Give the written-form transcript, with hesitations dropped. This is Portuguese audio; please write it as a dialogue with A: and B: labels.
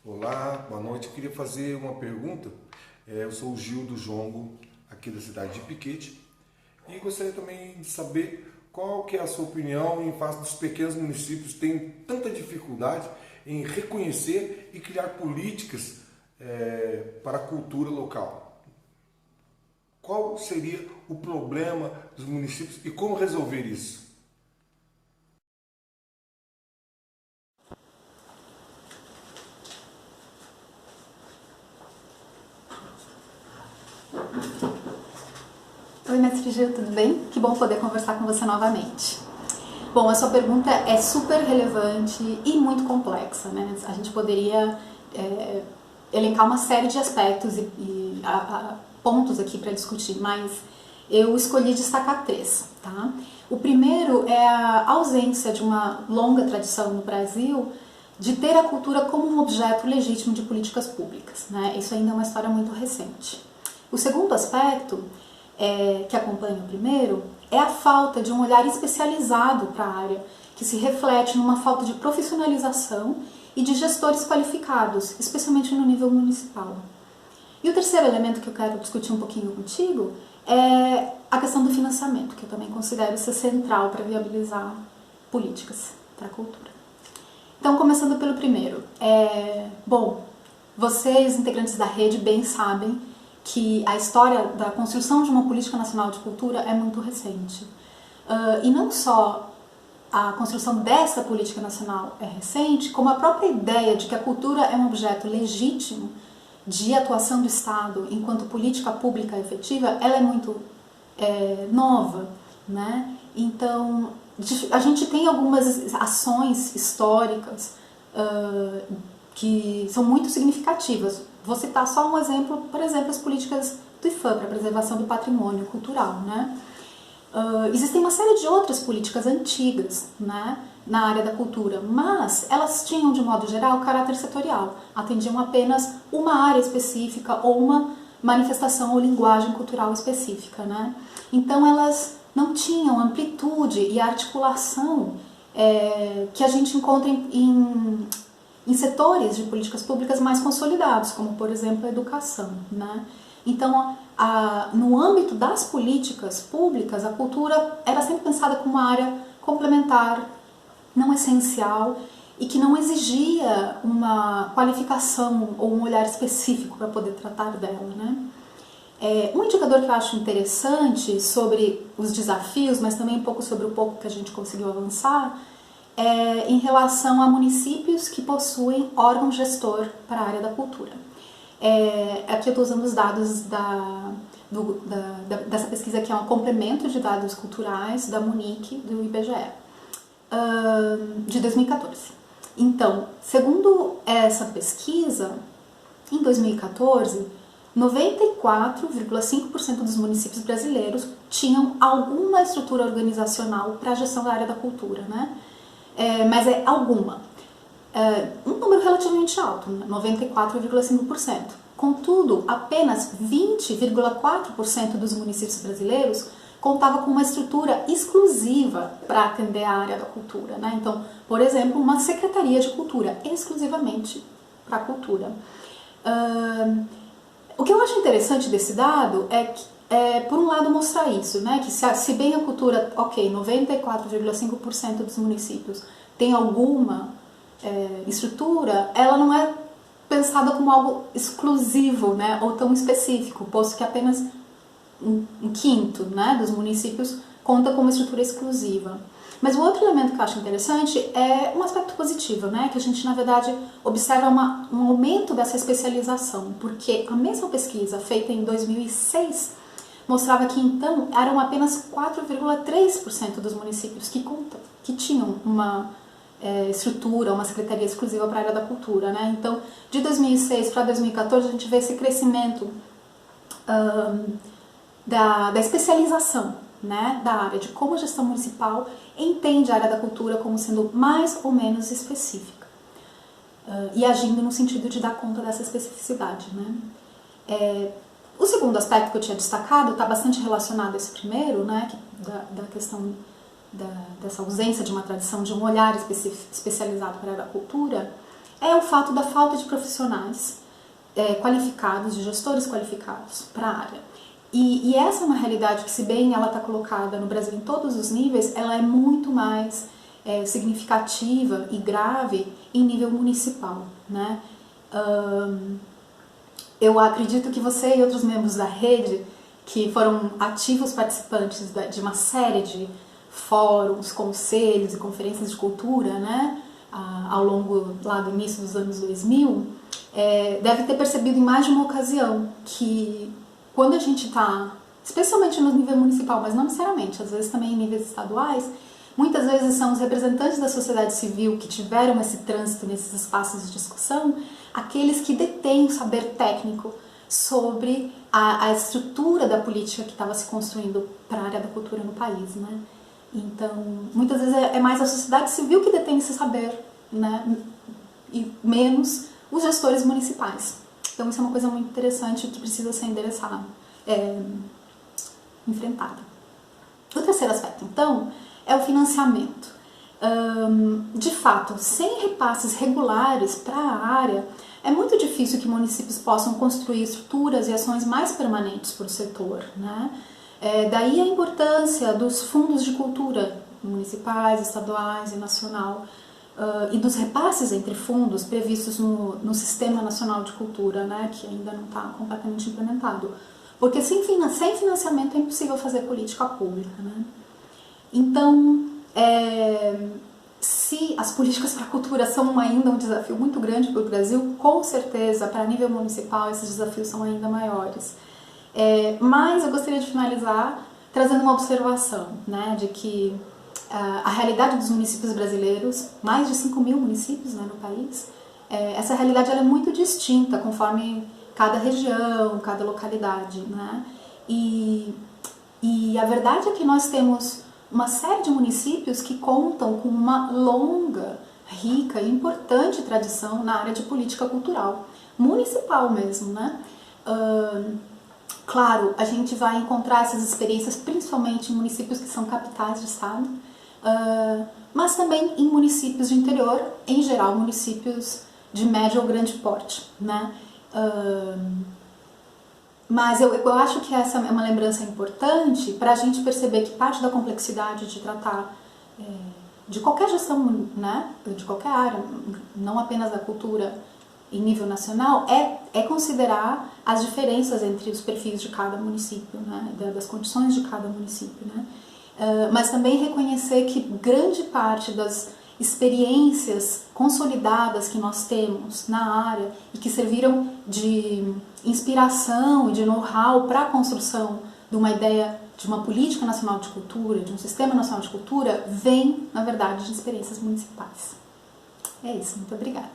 A: Olá, boa noite. Eu queria fazer uma pergunta. Eu sou o Gil do Jongo, aqui da cidade de Piquete, e gostaria também de saber qual que é a sua opinião em face dos pequenos municípios que têm tanta dificuldade em reconhecer e criar políticas para a cultura local. Qual seria o problema dos municípios e como resolver isso?
B: Oi, mestre Gil, tudo bem? Que bom poder conversar com você novamente. Bom, a sua pergunta é super relevante e muito complexa, né? A gente poderia elencar uma série de aspectos e pontos aqui para discutir, mas eu escolhi destacar três, tá? O primeiro é a ausência de uma longa tradição no Brasil de ter a cultura como um objeto legítimo de políticas públicas, né? Isso ainda é uma história muito recente. O segundo aspecto, que acompanha o primeiro, é a falta de um olhar especializado para a área, que se reflete numa falta de profissionalização e de gestores qualificados, especialmente no nível municipal. E o terceiro elemento que eu quero discutir um pouquinho contigo é a questão do financiamento, que eu também considero ser central para viabilizar políticas para a cultura. Então, começando pelo primeiro. Bom, vocês, integrantes da rede, bem sabem que a história da construção de uma política nacional de cultura é muito recente. E não só a construção dessa política nacional é recente, como a própria ideia de que a cultura é um objeto legítimo de atuação do Estado enquanto política pública efetiva, ela é muito nova, né? Então, a gente tem algumas ações históricas que são muito significativas. Vou citar só um exemplo, por exemplo, as políticas do IPHAN para a preservação do patrimônio cultural, né? Existem uma série de outras políticas antigas, né, na área da cultura, mas elas tinham, de modo geral, caráter setorial, atendiam apenas uma área específica ou uma manifestação ou linguagem cultural específica, né? Então elas não tinham amplitude e articulação que a gente encontra em setores de políticas públicas mais consolidados, como, por exemplo, a educação, né? Então, no âmbito das políticas públicas, a cultura era sempre pensada como uma área complementar, não essencial, e que não exigia uma qualificação ou um olhar específico para poder tratar dela, né? Um indicador que eu acho interessante sobre os desafios, mas também um pouco sobre o pouco que a gente conseguiu avançar, em relação a municípios que possuem órgão gestor para a área da cultura. Aqui eu estou usando os dados dessa pesquisa, que é um complemento de dados culturais da Munic, do IBGE, de 2014. Então, segundo essa pesquisa, em 2014, 94,5% dos municípios brasileiros tinham alguma estrutura organizacional para a gestão da área da cultura, né? Mas é alguma. Um número relativamente alto, 94,5%. Contudo, apenas 20,4% dos municípios brasileiros contava com uma estrutura exclusiva para atender a área da cultura, né? Então, por exemplo, uma secretaria de cultura exclusivamente para a cultura. O que eu acho interessante desse dado por um lado, mostrar isso, né? Que se bem a cultura, 94,5% dos municípios tem alguma estrutura, ela não é pensada como algo exclusivo, né? Ou tão específico, posto que apenas um quinto, né, dos municípios conta com uma estrutura exclusiva. Mas o outro elemento que eu acho interessante é um aspecto positivo, né? Que a gente, na verdade, observa um aumento dessa especialização, porque a mesma pesquisa feita em 2006 mostrava que, então, eram apenas 4,3% dos municípios que tinham uma estrutura, uma secretaria exclusiva para a área da cultura, né? Então, de 2006 para 2014, a gente vê esse crescimento da especialização, né, da área, de como a gestão municipal entende a área da cultura como sendo mais ou menos específica e agindo no sentido de dar conta dessa especificidade, né? O segundo aspecto que eu tinha destacado está bastante relacionado a esse primeiro, né, da questão dessa ausência de uma tradição, de um olhar especializado para a cultura, é o fato da falta de profissionais qualificados, de gestores qualificados para a área. E essa é uma realidade que, se bem ela está colocada no Brasil em todos os níveis, ela é muito mais significativa e grave em nível municipal, né? Eu acredito que você e outros membros da rede, que foram ativos participantes de uma série de fóruns, conselhos e conferências de cultura, né, ao longo lá do início dos anos 2000, deve ter percebido em mais de uma ocasião que quando a gente está, especialmente no nível municipal, mas não necessariamente, às vezes também em níveis estaduais, muitas vezes são os representantes da sociedade civil que tiveram esse trânsito nesses espaços de discussão, aqueles que detêm o saber técnico sobre a estrutura da política que estava se construindo para a área da cultura no país, né? Então, muitas vezes é mais a sociedade civil que detém esse saber, né? E menos os gestores municipais. Então, isso é uma coisa muito interessante que precisa ser endereçada, enfrentada. O terceiro aspecto, então, é o financiamento. De fato, sem repasses regulares para a área, é muito difícil que municípios possam construir estruturas e ações mais permanentes para o setor, né? Daí a importância dos fundos de cultura municipais, estaduais e nacional, e dos repasses entre fundos previstos no Sistema Nacional de Cultura, né, que ainda não está completamente implementado. Porque sem financiamento é impossível fazer política pública, né? Então, se as políticas para a cultura são ainda um desafio muito grande para o Brasil, com certeza, para nível municipal, esses desafios são ainda maiores. Mas eu gostaria de finalizar trazendo uma observação, né, de que a realidade dos municípios brasileiros, mais de 5 mil municípios, né, no país, essa realidade ela é muito distinta conforme cada região, cada localidade, né? E a verdade é que nós temos uma série de municípios que contam com uma longa, rica e importante tradição na área de política cultural, municipal mesmo, né? Claro, a gente vai encontrar essas experiências principalmente em municípios que são capitais de estado, mas também em municípios de interior, em geral municípios de médio ou grande porte, né? Mas eu acho que essa é uma lembrança importante para a gente perceber que parte da complexidade de tratar de qualquer gestão, né, de qualquer área, não apenas da cultura em nível nacional, é considerar as diferenças entre os perfis de cada município, né, das condições de cada município, né, mas também reconhecer que grande parte das experiências consolidadas que nós temos na área e que serviram de inspiração e de know-how para a construção de uma ideia de uma política nacional de cultura, de um sistema nacional de cultura, vem, na verdade, de experiências municipais. É isso, muito obrigada.